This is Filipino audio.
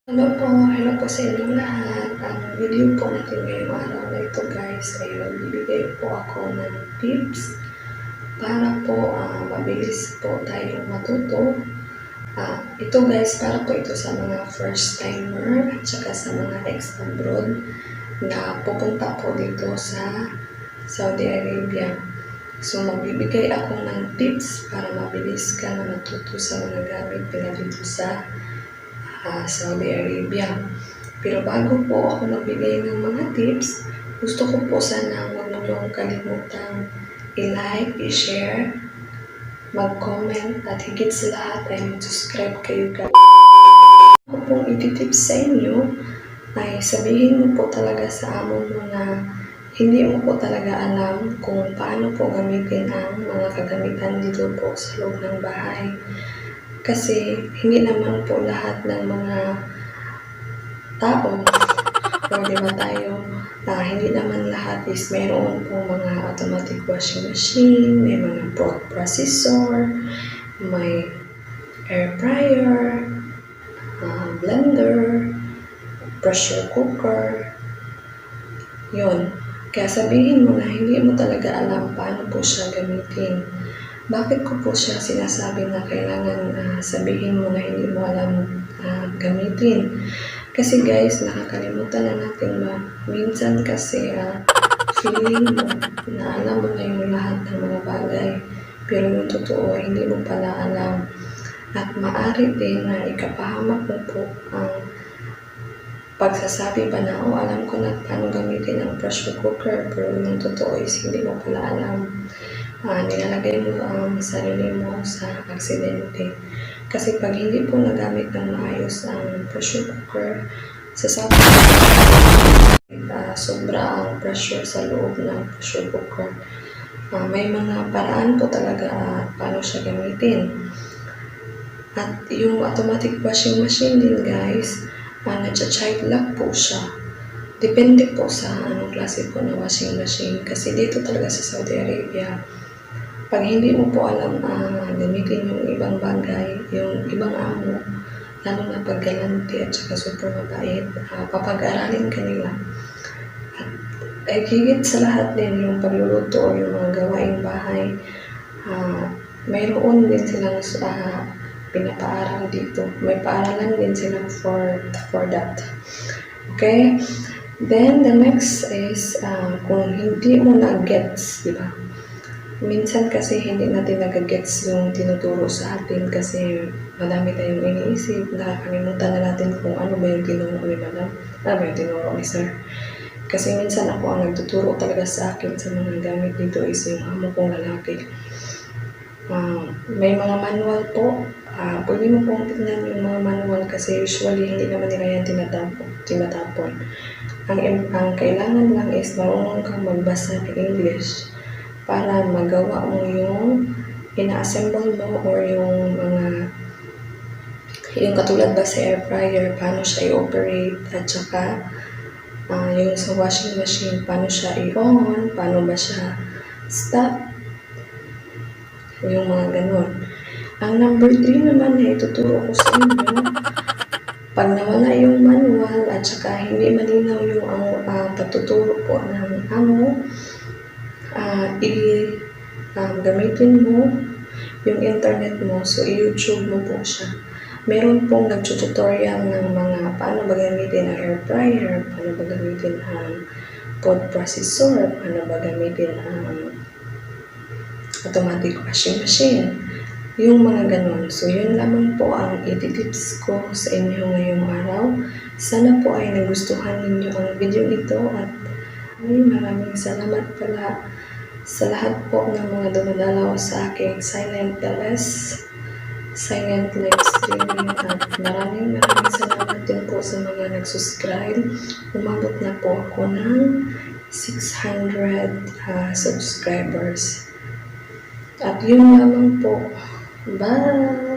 Hello po sa inyong lahat. Ang video po natin ngayong araw na ito guys ay magbibigay po ako ng tips para po mabilis po tayong matuto. Ito guys, para po ito sa mga first timer at saka sa mga ex-abroad na pupunta po dito sa Saudi Arabia. So magbibigay ako ng tips para mabilis ka na matuto sa mga gamit nila dito sa Saudi Arabia. Pero bago po ako magbigay ng mga tips, gusto ko po sana huwag niyong kalimutang i-like, i-share, mag-comment, at higit sa lahat ay mag-subscribe kayo guys. Ako pong iti-tips sa inyo ay sabihin mo po talaga sa amo mo na hindi mo po talaga alam kung paano po gamitin ang mga kagamitan dito po sa loob ng bahay. Kasi hindi naman po lahat ng mga tao, o diba tayo, hindi naman lahat is mayroon po mga automatic washing machine, may mga food processor, may air fryer, blender, pressure cooker, yun. Kaya sabihin mo na hindi mo talaga alam paano po siya gamitin. Bakit ko po siya sinasabi na kailangan sabihin mo na hindi mo alam gamitin? Kasi guys, nakakalimutan na natin ba? Minsan kasi feeling mo na alam mo na yung lahat ng mga bagay. Pero yung totoo, hindi mo pala alam. At maaari din na ikapahamak mo po ang pagsasabi pa na, alam ko na paano gamitin ang pressure cooker. Pero yung totoo is hindi mo pala alam. Nilalagay mo ang sarili mo sa aksidente. Kasi pag hindi po nagamit ng maayos ang pressure cooker, sasabi sobra ang pressure sa loob ng pressure cooker. May mga paraan po talaga paano siya gamitin. At yung automatic washing machine din guys, nag-child lock po siya. Depende po sa anong klase po na washing machine. Kasi dito talaga sa Saudi Arabia, pag hindi mo po alam gamitin yung ibang bagay, yung ibang amo, lalo na paggalanti at saka super mabait, papag-aralin ka nila. At higit sa lahat din yung pagluluto o yung mga gawaing bahay, mayroon din silang pinapaaral dito. May paaralan din sila for that. Okay? Then, the next is, kung hindi mo na-gets, di ba? Minsan kasi hindi natin nagagets yung tinuturo sa atin kasi madami tayong iniisip, nakakalimutan na natin kung ano ba yung tinuro ni madam, ano ba yung tinuro ni sir. Kasi minsan ako ang nagtuturo talaga sa akin sa mga gamit dito is yung amo kong lalaki. May mga manual po, pwede mo pong tignan yung mga manual kasi usually hindi naman nila yan tinatapon. Ang kailangan lang is marunong kang magbasa ng English para magawa mo yung ina-assemble mo or yung katulad ba sa air fryer, paano siya i-operate, at saka yung sa washing machine, paano siya i-on, paano ba siya stop, yung mga ganun. Ang number 3 naman na ituturo ko sa inyo, pag nawala yung manual at saka hindi malinaw yung patuturo po ng amo, gamitin mo yung internet mo, so i-YouTube mo po siya. Meron pong nag-tutorial ng mga paano ba gamitin ang air fryer, paano ba gamitin ang food processor, paano ba gamitin ang automatic washing machine, yung mga ganon. So yun lamang po ang iti-tips ko sa inyo ngayong araw. Sana po ay nagustuhan ninyo ang video ito at maraming salamat pala sa lahat po ng mga dumadalaw sa aking silent live streaming, at maraming salamat din po sa mga nag-subscribe. Umabot na po ako ng 600 subscribers. At yun lamang po. Bye!